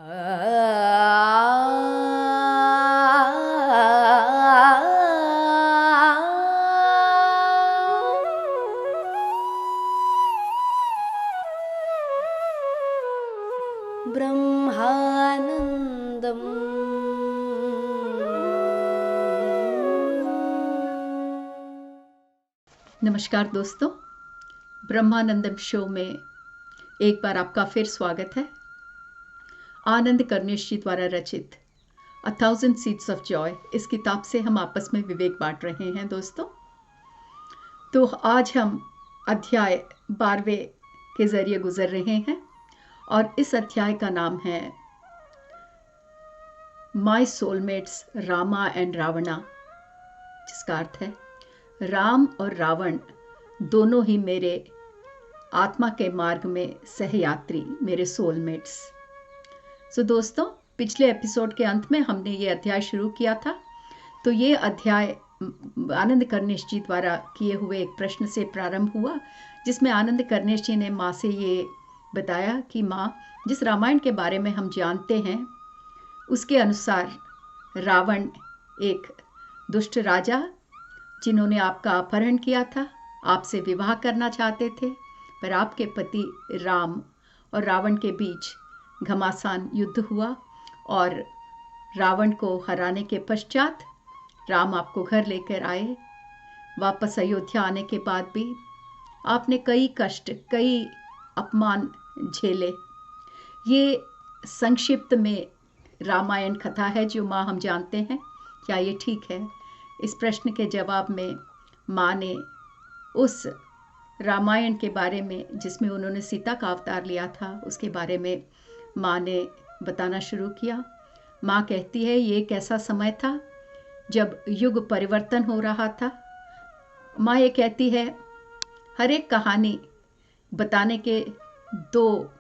ब्रह्मानंदम। नमस्कार दोस्तों, ब्रह्मानंदम शो में एक बार आपका फिर स्वागत है। आनंद कर्णेश जी द्वारा रचित A Thousand Seeds of Joy इस किताब से हम आपस में विवेक बांट रहे हैं दोस्तों। तो आज हम अध्याय 12वें के जरिए गुजर रहे हैं और इस अध्याय का नाम है माई सोलमेट्स रामा एंड रावणा, जिसका अर्थ है राम और रावण दोनों ही मेरे आत्मा के मार्ग में सहयात्री, मेरे सोलमेट्स। सो दोस्तों, पिछले एपिसोड के अंत में हमने ये अध्याय शुरू किया था। तो ये अध्याय आनंद कर्णेश जी द्वारा किए हुए एक प्रश्न से प्रारंभ हुआ, जिसमें आनंद कर्णेश जी ने माँ से ये बताया कि माँ, जिस रामायण के बारे में हम जानते हैं उसके अनुसार रावण एक दुष्ट राजा, जिन्होंने आपका अपहरण किया था, आपसे विवाह करना चाहते थे, पर आपके पति राम और रावण के बीच घमासान युद्ध हुआ और रावण को हराने के पश्चात राम आपको घर लेकर आए। वापस अयोध्या आने के बाद भी आपने कई कष्ट, कई अपमान झेले। ये संक्षिप्त में रामायण कथा है जो माँ हम जानते हैं। क्या ये ठीक है? इस प्रश्न के जवाब में माँ ने उस रामायण के बारे में जिसमें उन्होंने सीता का अवतार लिया था उसके बारे में माँ ने बताना शुरू किया। माँ कहती है ये एक ऐसा समय था जब युग परिवर्तन हो रहा था। माँ ये कहती है हर एक कहानी बताने के दो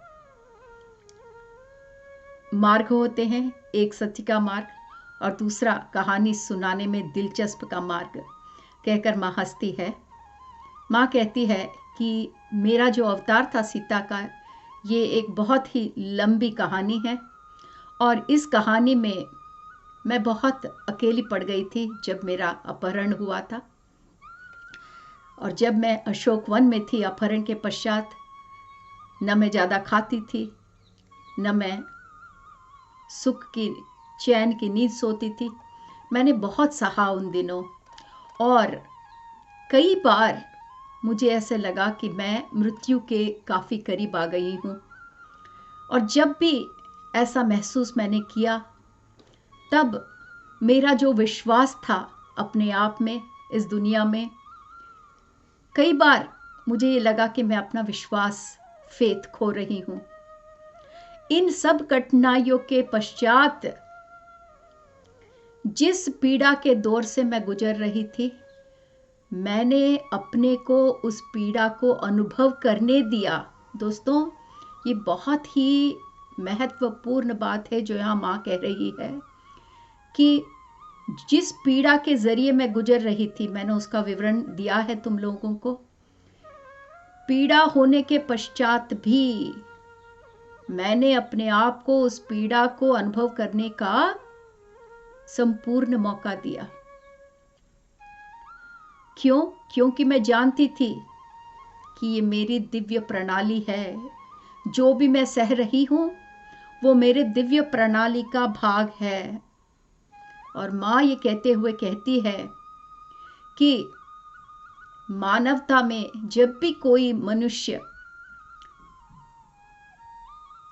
मार्ग होते हैं, एक सत्य का मार्ग और दूसरा कहानी सुनाने में दिलचस्प का मार्ग, कहकर माँ हंसती है। माँ कहती है कि मेरा जो अवतार था सीता का, ये एक बहुत ही लंबी कहानी है और इस कहानी में मैं बहुत अकेली पड़ गई थी जब मेरा अपहरण हुआ था। और जब मैं अशोक वन में थी अपहरण के पश्चात, न मैं ज़्यादा खाती थी, न मैं सुख की चैन की नींद सोती थी। मैंने बहुत सहा उन दिनों और कई बार मुझे ऐसे लगा कि मैं मृत्यु के काफ़ी करीब आ गई हूँ। और जब भी ऐसा महसूस मैंने किया, तब मेरा जो विश्वास था अपने आप में, इस दुनिया में, कई बार मुझे ये लगा कि मैं अपना विश्वास, फेथ खो रही हूँ। इन सब कठिनाइयों के पश्चात जिस पीड़ा के दौर से मैं गुजर रही थी, मैंने अपने को उस पीड़ा को अनुभव करने दिया। दोस्तों, ये बहुत ही महत्वपूर्ण बात है जो यहाँ माँ कह रही है कि जिस पीड़ा के जरिए मैं गुजर रही थी, मैंने उसका विवरण दिया है तुम लोगों को। पीड़ा होने के पश्चात भी मैंने अपने आप को उस पीड़ा को अनुभव करने का संपूर्ण मौका दिया। क्यों? क्योंकि मैं जानती थी कि ये मेरी दिव्य प्रणाली है। जो भी मैं सह रही हूं वो मेरे दिव्य प्रणाली का भाग है। और माँ ये कहते हुए कहती है कि मानवता में जब भी कोई मनुष्य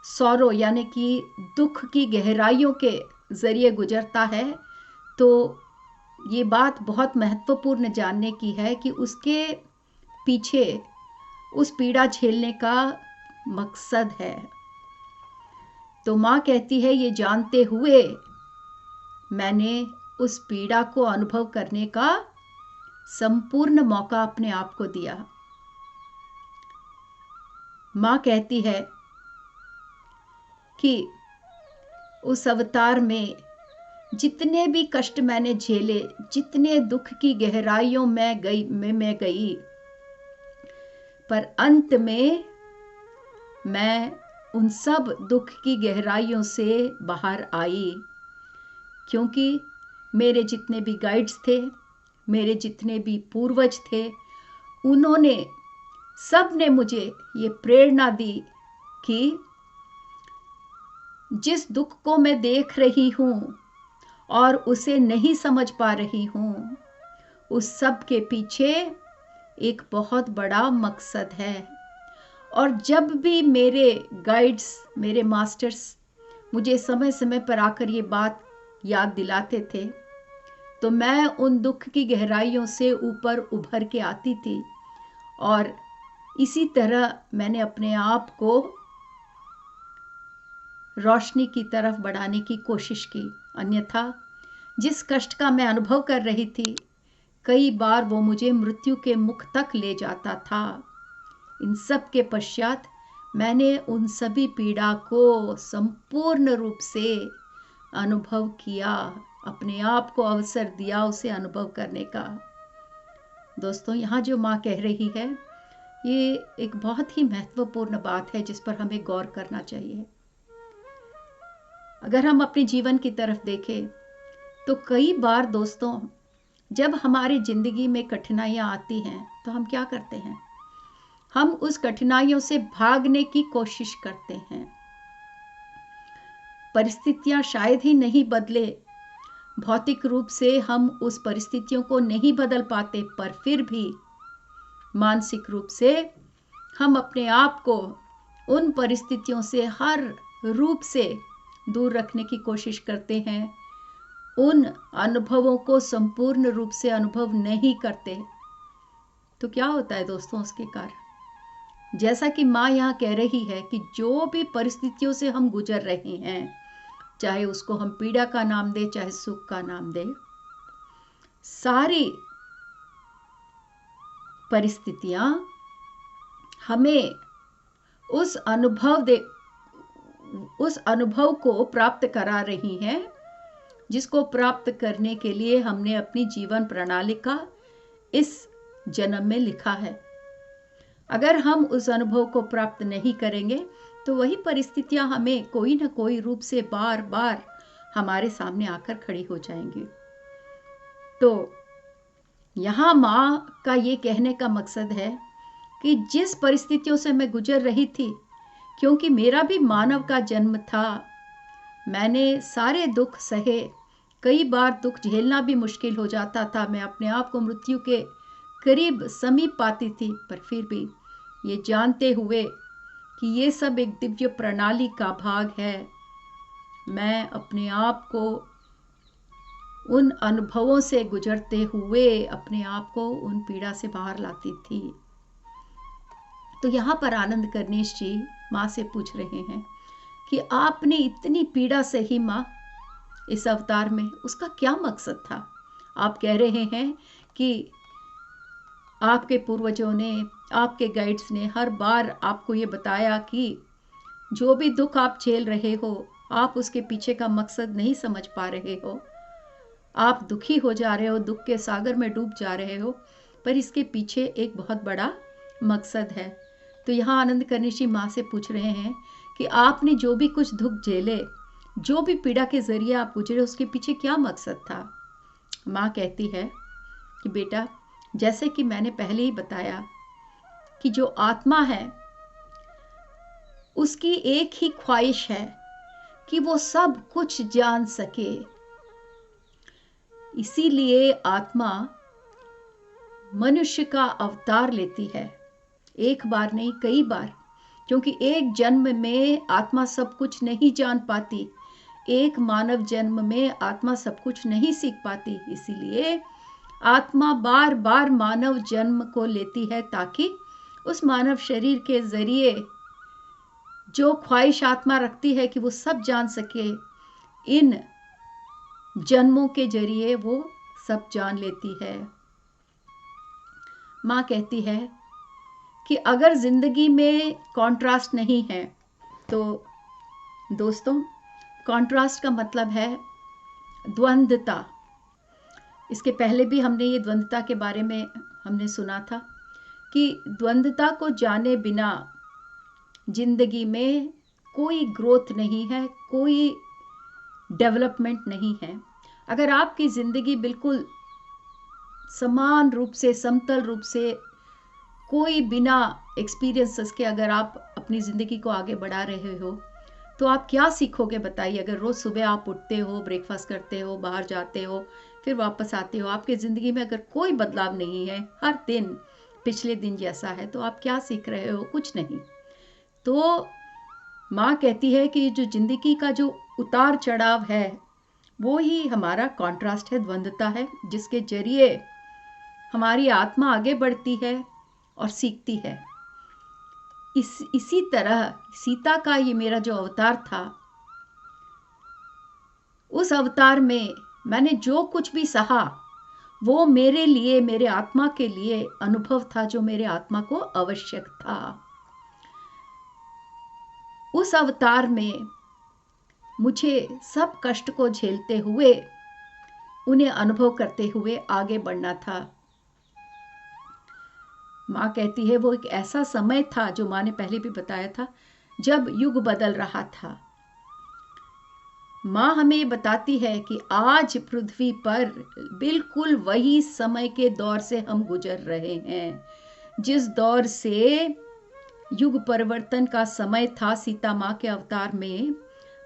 सौरों यानी कि दुख की गहराइयों के जरिए गुजरता है, तो ये बात बहुत महत्वपूर्ण जानने की है कि उसके पीछे उस पीड़ा झेलने का मकसद है। तो माँ कहती है ये जानते हुए मैंने उस पीड़ा को अनुभव करने का संपूर्ण मौका अपने आप को दिया। माँ कहती है कि उस अवतार में जितने भी कष्ट मैंने झेले, जितने दुख की गहराइयों में मैं गई, पर अंत में मैं उन सब दुख की गहराइयों से बाहर आई, क्योंकि मेरे जितने भी गाइड्स थे, मेरे जितने भी पूर्वज थे, उन्होंने सब ने मुझे ये प्रेरणा दी कि जिस दुख को मैं देख रही हूँ और उसे नहीं समझ पा रही हूँ, उस सब के पीछे एक बहुत बड़ा मकसद है। और जब भी मेरे गाइड्स, मेरे मास्टर्स मुझे समय समय पर आकर ये बात याद दिलाते थे, तो मैं उन दुख की गहराइयों से ऊपर उभर के आती थी। और इसी तरह मैंने अपने आप को रोशनी की तरफ बढ़ाने की कोशिश की। अन्यथा जिस कष्ट का मैं अनुभव कर रही थी, कई बार वो मुझे मृत्यु के मुख तक ले जाता था। इन सब के पश्चात मैंने उन सभी पीड़ा को संपूर्ण रूप से अनुभव किया, अपने आप को अवसर दिया उसे अनुभव करने का। दोस्तों, यहाँ जो माँ कह रही है, ये एक बहुत ही महत्वपूर्ण बात है जिस पर हमें गौर करना चाहिए। अगर हम अपने जीवन की तरफ देखें तो कई बार दोस्तों, जब हमारी जिंदगी में कठिनाइयाँ आती हैं तो हम क्या करते हैं? हम उस कठिनाइयों से भागने की कोशिश करते हैं। परिस्थितियां शायद ही नहीं बदले, भौतिक रूप से हम उस परिस्थितियों को नहीं बदल पाते, पर फिर भी मानसिक रूप से हम अपने आप को उन परिस्थितियों से हर रूप से दूर रखने की कोशिश करते हैं, उन अनुभवों को संपूर्ण रूप से अनुभव नहीं करते। तो क्या होता है दोस्तों उसके कारण? जैसा कि माँ यहाँ कह रही है कि जो भी परिस्थितियों से हम गुजर रहे हैं, चाहे उसको हम पीड़ा का नाम दें, चाहे सुख का नाम दें, सारी परिस्थितियां हमें उस अनुभव को प्राप्त करा रही हैं, जिसको प्राप्त करने के लिए हमने अपनी जीवन प्रणाली का इस जन्म में लिखा है। अगर हम उस अनुभव को प्राप्त नहीं करेंगे तो वही परिस्थितियां हमें कोई ना कोई रूप से बार बार हमारे सामने आकर खड़ी हो जाएंगी। तो यहाँ माँ का ये कहने का मकसद है कि जिस परिस्थितियों से मैं गुजर रही थी, क्योंकि मेरा भी मानव का जन्म था, मैंने सारे दुख सहे। कई बार दुख झेलना भी मुश्किल हो जाता था, मैं अपने आप को मृत्यु के करीब समीप पाती थी, पर फिर भी ये जानते हुए कि ये सब एक दिव्य प्रणाली का भाग है, मैं अपने आप को उन अनुभवों से गुजरते हुए अपने आप को उन पीड़ा से बाहर लाती थी। तो यहाँ पर आनंद करनेश जी माँ से पूछ रहे हैं कि आपने इतनी पीड़ा सही माँ इस अवतार में, उसका क्या मकसद था? आप कह रहे हैं कि आपके पूर्वजों ने, आपके गाइड्स ने हर बार आपको ये बताया कि जो भी दुख आप झेल रहे हो, आप उसके पीछे का मकसद नहीं समझ पा रहे हो, आप दुखी हो जा रहे हो, दुख के सागर में डूब जा रहे हो, पर इसके पीछे एक बहुत बड़ा मकसद है। तो यहाँ आनंद करनेश जी माँ से पूछ रहे हैं कि आपने जो भी कुछ दुख झेले, जो भी पीड़ा के जरिए आप गुजरे, उसके पीछे क्या मकसद था? माँ कहती है कि बेटा, जैसे कि मैंने पहले ही बताया कि जो आत्मा है उसकी एक ही ख्वाहिश है कि वो सब कुछ जान सके। इसीलिए आत्मा मनुष्य का अवतार लेती है, एक बार नहीं कई बार, क्योंकि एक जन्म में आत्मा सब कुछ नहीं जान पाती, एक मानव जन्म में आत्मा सब कुछ नहीं सीख पाती। इसीलिए आत्मा बार बार मानव जन्म को लेती है, ताकि उस मानव शरीर के जरिए जो ख्वाहिश आत्मा रखती है कि वो सब जान सके, इन जन्मों के जरिए वो सब जान लेती है। माँ कहती है कि अगर जिंदगी में कॉन्ट्रास्ट नहीं है, तो दोस्तों कॉन्ट्रास्ट का मतलब है द्वंद्वता। इसके पहले भी हमने ये द्वंद्वता के बारे में हमने सुना था कि द्वंद्वता को जाने बिना जिंदगी में कोई ग्रोथ नहीं है, कोई डेवलपमेंट नहीं है। अगर आपकी ज़िंदगी बिल्कुल समान रूप से, समतल रूप से, कोई बिना एक्सपीरियंसेस के अगर आप अपनी ज़िंदगी को आगे बढ़ा रहे हो, तो आप क्या सीखोगे बताइए। अगर रोज़ सुबह आप उठते हो, ब्रेकफास्ट करते हो, बाहर जाते हो, फिर वापस आते हो, आपकी ज़िंदगी में अगर कोई बदलाव नहीं है, हर दिन पिछले दिन जैसा है, तो आप क्या सीख रहे हो? कुछ नहीं। तो माँ कहती है कि जो ज़िंदगी का जो उतार चढ़ाव है, वो ही हमारा कॉन्ट्रास्ट है, द्वंद्वता है, जिसके जरिए हमारी आत्मा आगे बढ़ती है और सीखती है। इसी तरह सीता का ये मेरा जो अवतार था, उस अवतार में मैंने जो कुछ भी सहा, वो मेरे लिए, मेरे आत्मा के लिए अनुभव था, जो मेरे आत्मा को आवश्यक था। उस अवतार में मुझे सब कष्ट को झेलते हुए, उन्हें अनुभव करते हुए आगे बढ़ना था। माँ कहती है वो एक ऐसा समय था, जो माँ ने पहले भी बताया था, जब युग बदल रहा था। माँ हमें ये बताती है कि आज पृथ्वी पर बिल्कुल वही समय के दौर से हम गुजर रहे हैं, जिस दौर से युग परिवर्तन का समय था सीता माँ के अवतार में।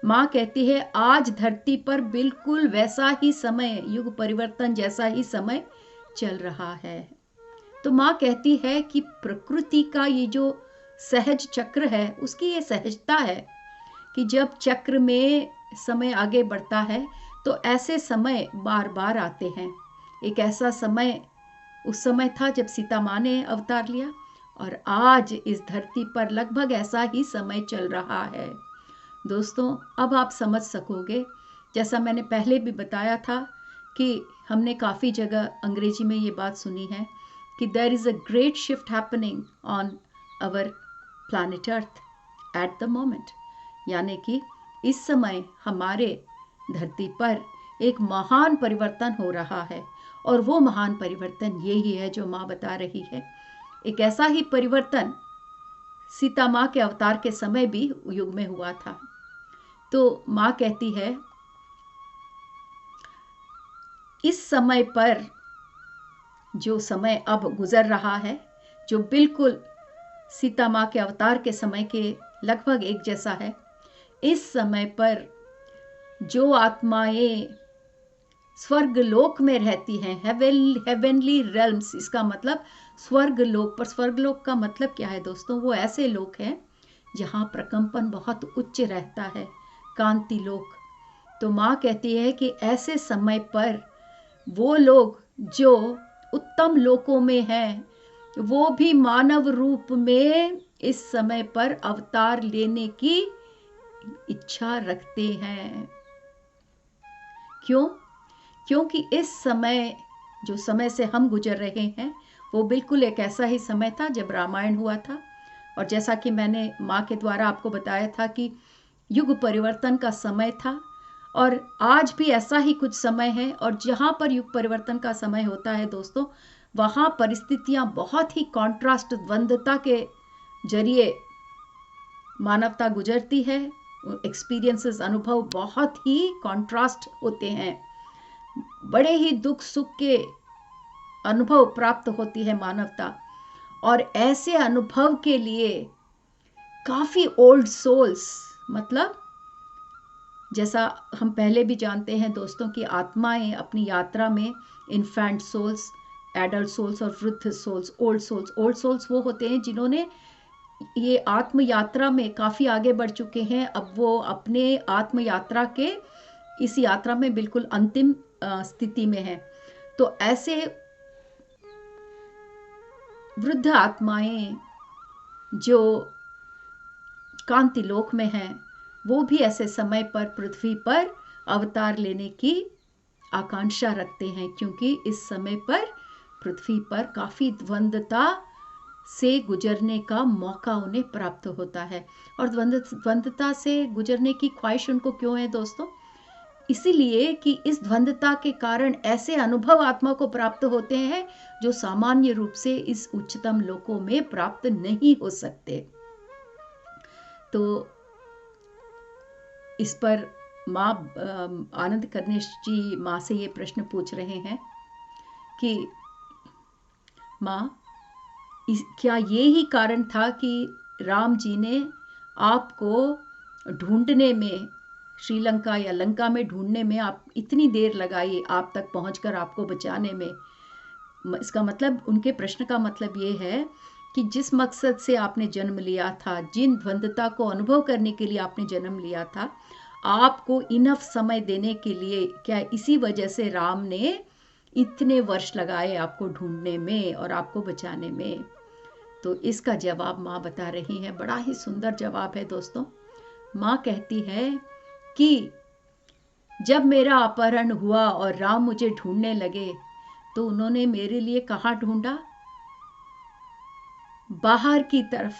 माँ कहती है आज धरती पर बिल्कुल वैसा ही समय, युग परिवर्तन जैसा ही समय चल रहा है। तो माँ कहती है कि प्रकृति का ये जो सहज चक्र है, उसकी ये सहजता है कि जब चक्र में समय आगे बढ़ता है, तो ऐसे समय बार बार आते हैं। एक ऐसा समय उस समय था जब सीता माँ ने अवतार लिया, और आज इस धरती पर लगभग ऐसा ही समय चल रहा है। दोस्तों, अब आप समझ सकोगे, जैसा मैंने पहले भी बताया था कि हमने काफ़ी जगह अंग्रेजी में ये बात सुनी है कि there is a great shift happening on our planet earth at the moment, यानी कि इस समय हमारे धरती पर एक महान परिवर्तन हो रहा है, और वो महान परिवर्तन यही है जो माँ बता रही है। एक ऐसा ही परिवर्तन सीता माँ के अवतार के समय भी युग में हुआ था। तो माँ कहती है इस समय पर जो समय अब गुजर रहा है, जो बिल्कुल सीता माँ के अवतार के समय के लगभग एक जैसा है, इस समय पर जो आत्माएं स्वर्ग लोक में रहती हैं, हेवनली रेल्म्स, इसका मतलब स्वर्ग लोक। पर स्वर्ग लोक का मतलब क्या है दोस्तों? वो ऐसे लोक हैं जहाँ प्रकंपन बहुत उच्च रहता है, कांति लोक। तो माँ कहती है कि ऐसे समय पर वो लोग जो उत्तम लोकों में हैं, वो भी मानव रूप में इस समय पर अवतार लेने की इच्छा रखते हैं। क्यों? क्योंकि इस समय, जो समय से हम गुजर रहे हैं, वो बिल्कुल एक ऐसा ही समय था जब रामायण हुआ था। और जैसा कि मैंने माँ के द्वारा आपको बताया था कि युग परिवर्तन का समय था, और आज भी ऐसा ही कुछ समय है। और जहाँ पर युग परिवर्तन का समय होता है दोस्तों, वहाँ परिस्थितियाँ बहुत ही कॉन्ट्रास्ट, द्वंद्वता के जरिए मानवता गुजरती है। एक्सपीरियंसेस, अनुभव बहुत ही कॉन्ट्रास्ट होते हैं, बड़े ही दुख सुख के अनुभव प्राप्त होती है मानवता। और ऐसे अनुभव के लिए काफ़ी ओल्ड सोल्स, मतलब जैसा हम पहले भी जानते हैं दोस्तों कि आत्माएं अपनी यात्रा में इन्फेंट सोल्स, एडल्ट सोल्स और वृद्ध souls, old souls. Old souls वो होते हैं जिन्होंने ये आत्म यात्रा में काफ़ी आगे बढ़ चुके हैं। अब वो अपने आत्म यात्रा के इस यात्रा में बिल्कुल अंतिम स्थिति में है। तो ऐसे वृद्ध आत्माएं जो कांति लोक में हैं, वो भी ऐसे समय पर पृथ्वी पर अवतार लेने की आकांक्षा रखते हैं, क्योंकि इस समय पर पृथ्वी पर काफ़ी द्वंद्वता से गुजरने का मौका उन्हें प्राप्त होता है। और द्वंद्वता से गुजरने की ख्वाहिश उनको क्यों है दोस्तों? इसीलिए कि इस द्वंद्वता के कारण ऐसे अनुभव आत्मा को प्राप्त होते हैं जो सामान्य रूप से इस उच्चतम लोकों में प्राप्त नहीं हो सकते। तो इस पर माँ आनंद कर्णेश जी माँ से ये प्रश्न पूछ रहे हैं कि माँ, क्या ये ही कारण था कि राम जी ने आपको ढूंढने में, श्रीलंका या लंका में ढूंढने में आप इतनी देर लगाई, आप तक पहुंचकर आपको बचाने में? इसका मतलब, उनके प्रश्न का मतलब ये है कि जिस मकसद से आपने जन्म लिया था, जिन द्वंद्वता को अनुभव करने के लिए आपने जन्म लिया था, आपको इनफ समय देने के लिए, क्या इसी वजह से राम ने इतने वर्ष लगाए आपको ढूंढने में और आपको बचाने में? तो इसका जवाब माँ बता रही हैं। बड़ा ही सुंदर जवाब है दोस्तों। माँ कहती है कि जब मेरा अपहरण हुआ और राम मुझे ढूंढने लगे, तो उन्होंने मेरे लिए कहाँ ढूंढा? बाहर की तरफ।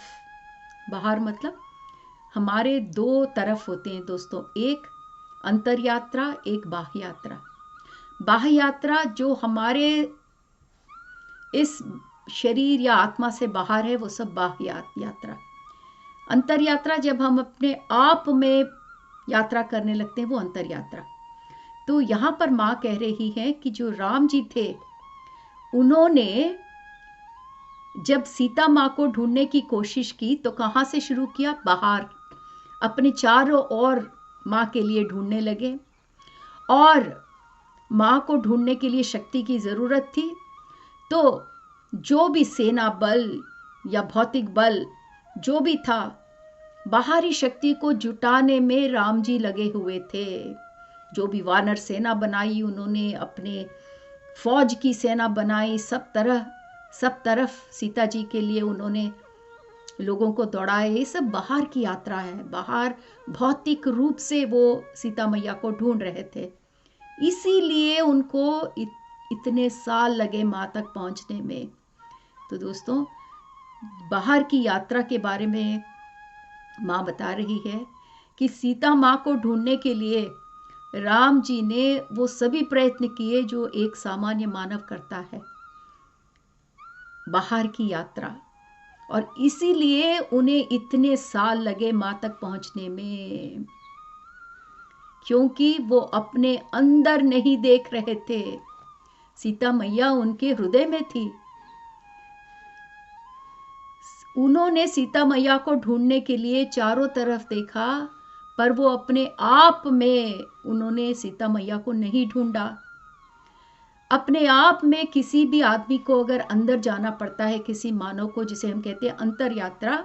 बाहर मतलब हमारे दो तरफ होते हैं दोस्तों, एक अंतर यात्रा, एक बाह्य यात्रा। बाह्य यात्रा जो हमारे इस शरीर या आत्मा से बाहर है, वो सब बाह्य यात्रा। अंतर यात्रा जब हम अपने आप में यात्रा करने लगते हैं, वो अंतर यात्रा। तो यहाँ पर माँ कह रही है कि जो राम जी थे, उन्होंने जब सीता माँ को ढूंढने की कोशिश की तो कहाँ से शुरू किया? बाहर, अपने चारों ओर माँ के लिए ढूंढने लगे। और माँ को ढूंढने के लिए शक्ति की जरूरत थी, तो जो भी सेना बल या भौतिक बल जो भी था, बाहरी शक्ति को जुटाने में राम जी लगे हुए थे। जो भी वानर सेना बनाई उन्होंने, अपने फौज की सेना बनाई, सब तरफ सीता जी के लिए उन्होंने लोगों को दौड़ाए। ये सब बाहर की यात्रा है। बाहर भौतिक रूप से वो सीता मैया को ढूंढ रहे थे, इसीलिए उनको इतने साल लगे माँ तक पहुँचने में। तो दोस्तों, बाहर की यात्रा के बारे में माँ बता रही है कि सीता माँ को ढूंढने के लिए राम जी ने वो सभी प्रयत्न किए जो एक सामान्य मानव करता है, बाहर की यात्रा। और इसीलिए उन्हें इतने साल लगे माँ तक पहुँचने में, क्योंकि वो अपने अंदर नहीं देख रहे थे। सीता मैया उनके हृदय में थी। उन्होंने सीता मैया को ढूंढने के लिए चारों तरफ देखा, पर वो अपने आप में उन्होंने सीता मैया को नहीं ढूंढा। अपने आप में किसी भी आदमी को अगर अंदर जाना पड़ता है, किसी मानव को, जिसे हम कहते हैं अंतर यात्रा,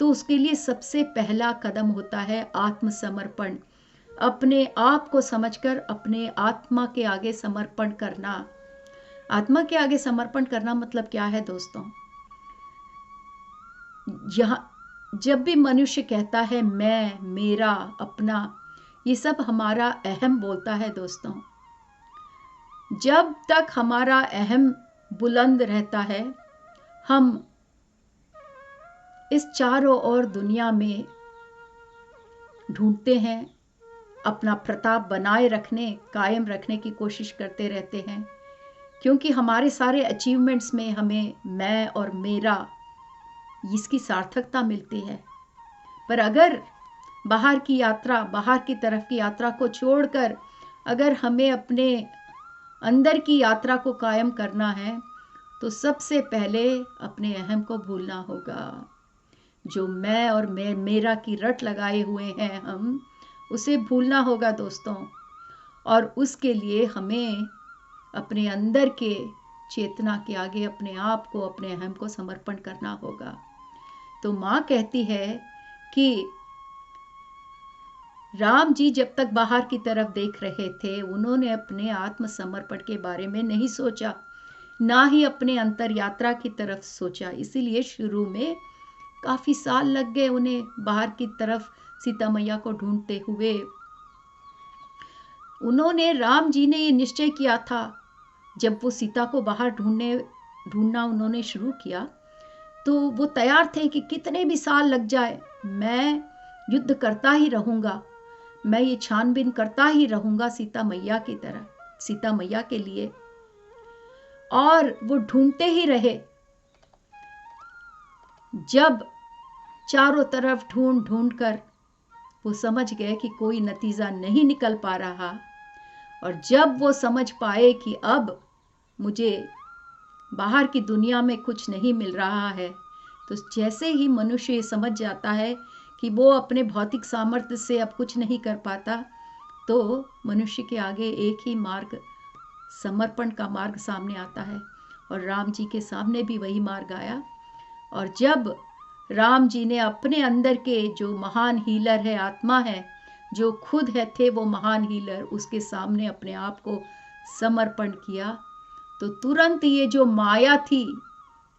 तो उसके लिए सबसे पहला कदम होता है आत्मसमर्पण। अपने आप को समझकर अपने आत्मा के आगे समर्पण करना। आत्मा के आगे समर्पण करना मतलब क्या है दोस्तों? यहाँ जब भी मनुष्य कहता है मैं, मेरा, अपना, ये सब हमारा अहम बोलता है दोस्तों। जब तक हमारा अहम बुलंद रहता है, हम इस चारों ओर दुनिया में ढूंढते हैं, अपना प्रताप बनाए रखने, कायम रखने की कोशिश करते रहते हैं, क्योंकि हमारे सारे अचीवमेंट्स में हमें मैं और मेरा, इसकी सार्थकता मिलती है। पर अगर बाहर की यात्रा, बाहर की तरफ की यात्रा को छोड़कर अगर हमें अपने अंदर की यात्रा को कायम करना है, तो सबसे पहले अपने अहम को भूलना होगा। जो मैं और मेरा की रट लगाए हुए हैं हम, उसे भूलना होगा दोस्तों। और उसके लिए हमें अपने अंदर के चेतना के आगे अपने आप को, अपने अहम को समर्पण करना होगा। तो माँ कहती है कि राम जी जब तक बाहर की तरफ देख रहे थे, उन्होंने अपने आत्मसमर्पण के बारे में नहीं सोचा, ना ही अपने अंतर यात्रा की तरफ सोचा। इसीलिए शुरू में काफी साल लग गए उन्हें बाहर की तरफ सीता मैया को ढूंढते हुए। उन्होंने, राम जी ने ये निश्चय किया था, जब वो सीता को बाहर ढूंढना उन्होंने शुरू किया, तो वो तैयार थे कि कितने भी साल लग जाए, मैं युद्ध करता ही रहूंगा, मैं ये छानबीन करता ही रहूंगा सीता मैया की तरह, सीता मैया के लिए। और वो ढूंढते ही रहे। जब चारों तरफ ढूंढ कर वो समझ गए कि कोई नतीजा नहीं निकल पा रहा, और जब वो समझ पाए कि अब मुझे बाहर की दुनिया में कुछ नहीं मिल रहा है, तो जैसे ही मनुष्य ये समझ जाता है कि वो अपने भौतिक सामर्थ्य से अब कुछ नहीं कर पाता, तो मनुष्य के आगे एक ही मार्ग, समर्पण का मार्ग सामने आता है। और राम जी के सामने भी वही मार्ग आया। और जब राम जी ने अपने अंदर के जो महान हीलर है, आत्मा है, जो खुद है थे वो महान हीलर, उसके सामने अपने आप को समर्पण किया, तो तुरंत ये जो माया थी,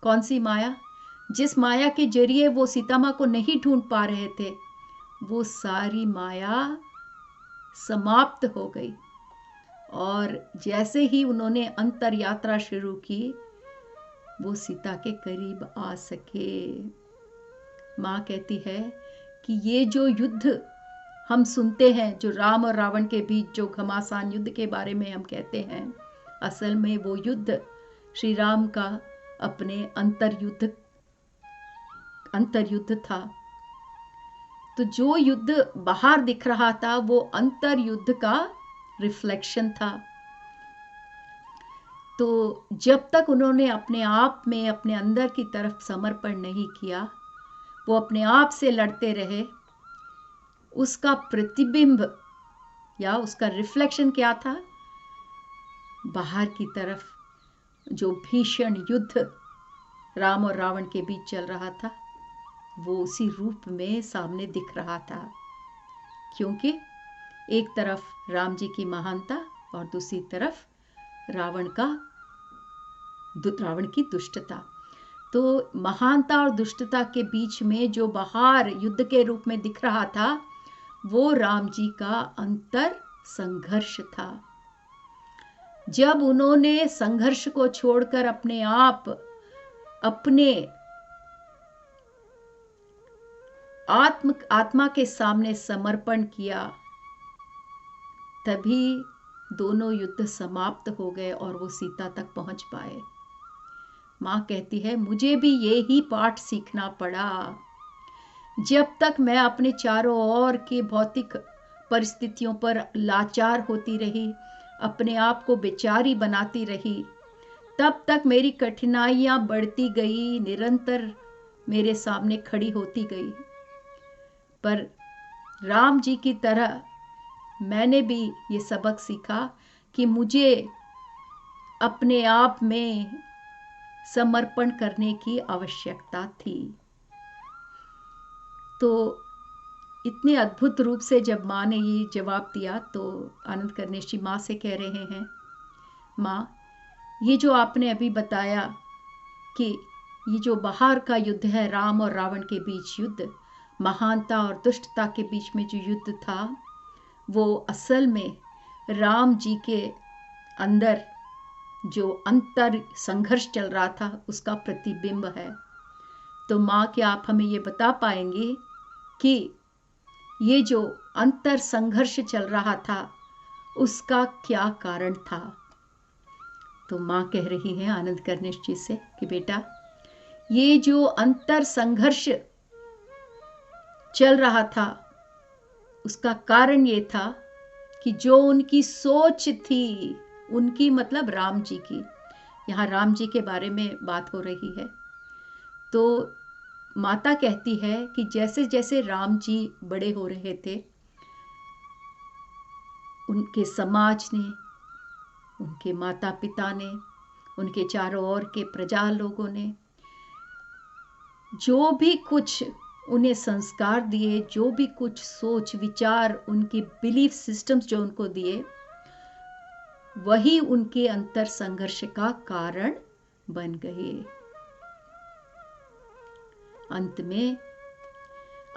कौन सी माया, जिस माया के जरिए वो सीता माँ को नहीं ढूंढ पा रहे थे, वो सारी माया समाप्त हो गई। और जैसे ही उन्होंने अंतर यात्रा शुरू की, वो सीता के करीब आ सके। माँ कहती है कि ये जो युद्ध हम सुनते हैं, जो राम और रावण के बीच जो घमासान युद्ध के बारे में हम कहते हैं, असल में वो युद्ध श्री राम का अपने अंतर युद्ध था। तो जो युद्ध बाहर दिख रहा था वो अंतर युद्ध का रिफ्लेक्शन था। तो जब तक उन्होंने अपने आप में, अपने अंदर की तरफ समर्पण नहीं किया, वो अपने आप से लड़ते रहे, उसका प्रतिबिंब या उसका रिफ्लेक्शन क्या था, बाहर की तरफ जो भीषण युद्ध राम और रावण के बीच चल रहा था, वो उसी रूप में सामने दिख रहा था। क्योंकि एक तरफ राम जी की महानता और दूसरी तरफ रावण की दुष्टता। तो महानता और दुष्टता के बीच में जो बाहर युद्ध के रूप में दिख रहा था, वो राम जी का अंतर संघर्ष था। जब उन्होंने संघर्ष को छोड़कर अपने आप, अपने आत्मा के सामने समर्पण किया, तभी दोनों युद्ध समाप्त हो गए और वो सीता तक पहुंच पाए। माँ कहती है, मुझे भी ये ही पाठ सीखना पड़ा। जब तक मैं अपने चारों ओर की भौतिक परिस्थितियों पर लाचार होती रही, अपने आप को बेचारी बनाती रही, तब तक मेरी कठिनाइयां बढ़ती गई, निरंतर मेरे सामने खड़ी होती गई। पर राम जी की तरह मैंने भी ये सबक सीखा कि मुझे अपने आप में समर्पण करने की आवश्यकता थी। तो इतने अद्भुत रूप से जब माँ ने ये जवाब दिया, तो आनंद कर्णेश जी माँ से कह रहे हैं, माँ, ये जो आपने अभी बताया कि ये जो बाहर का युद्ध है, राम और रावण के बीच युद्ध, महानता और दुष्टता के बीच में जो युद्ध था, वो असल में राम जी के अंदर जो अंतर संघर्ष चल रहा था, उसका प्रतिबिंब है। तो माँ, क्या आप हमें ये बता पाएंगे कि ये जो अंतर संघर्ष चल रहा था, उसका क्या कारण था? तो माँ कह रही है आनंद कर्णेश जी से कि बेटा, ये जो अंतर संघर्ष चल रहा था, उसका कारण ये था कि जो उनकी सोच थी, उनकी मतलब राम जी की, यहाँ राम जी के बारे में बात हो रही है। तो माता कहती है कि जैसे जैसे राम जी बड़े हो रहे थे, उनके समाज ने, उनके माता पिता ने, उनके चारों ओर के प्रजा लोगों ने जो भी कुछ उन्हें संस्कार दिए, जो भी कुछ सोच विचार, उनकी बिलीफ सिस्टम्स जो उनको दिए, वही उनके अंतर संघर्ष का कारण बन गए। अंत में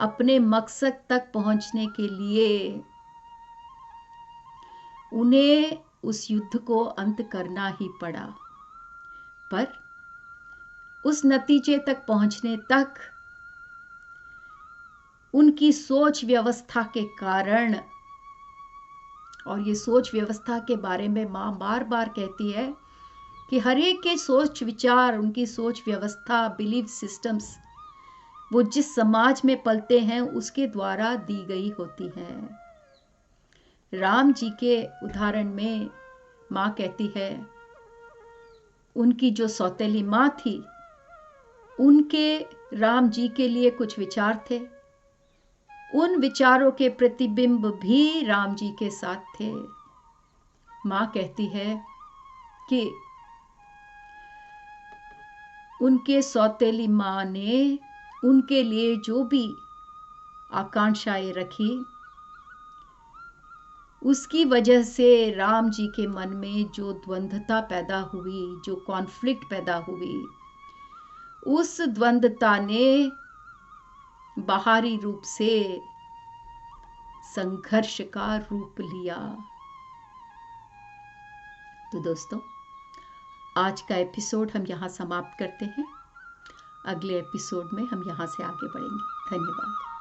अपने मकसद तक पहुंचने के लिए उन्हें उस युद्ध को अंत करना ही पड़ा। पर उस नतीजे तक पहुंचने तक उनकी सोच व्यवस्था के कारण, और ये सोच व्यवस्था के बारे में माँ बार बार कहती है कि हर एक के सोच विचार, उनकी सोच व्यवस्था, बिलीफ सिस्टम्स, वो जिस समाज में पलते हैं उसके द्वारा दी गई होती हैं। राम जी के उदाहरण में माँ कहती है, उनकी जो सौतेली माँ थी, उनके राम जी के लिए कुछ विचार थे, उन विचारों के प्रतिबिंब भी राम जी के साथ थे। माँ कहती है कि उनके सौतेली माँ ने उनके लिए जो भी आकांक्षाएं रखी, उसकी वजह से राम जी के मन में जो द्वंद्वता पैदा हुई, जो कॉन्फ्लिक्ट पैदा हुई, उस द्वंद्वता ने बाहरी रूप से संघर्ष का रूप लिया। तो दोस्तों, आज का एपिसोड हम यहाँ समाप्त करते हैं। अगले एपिसोड में हम यहाँ से आगे बढ़ेंगे। धन्यवाद।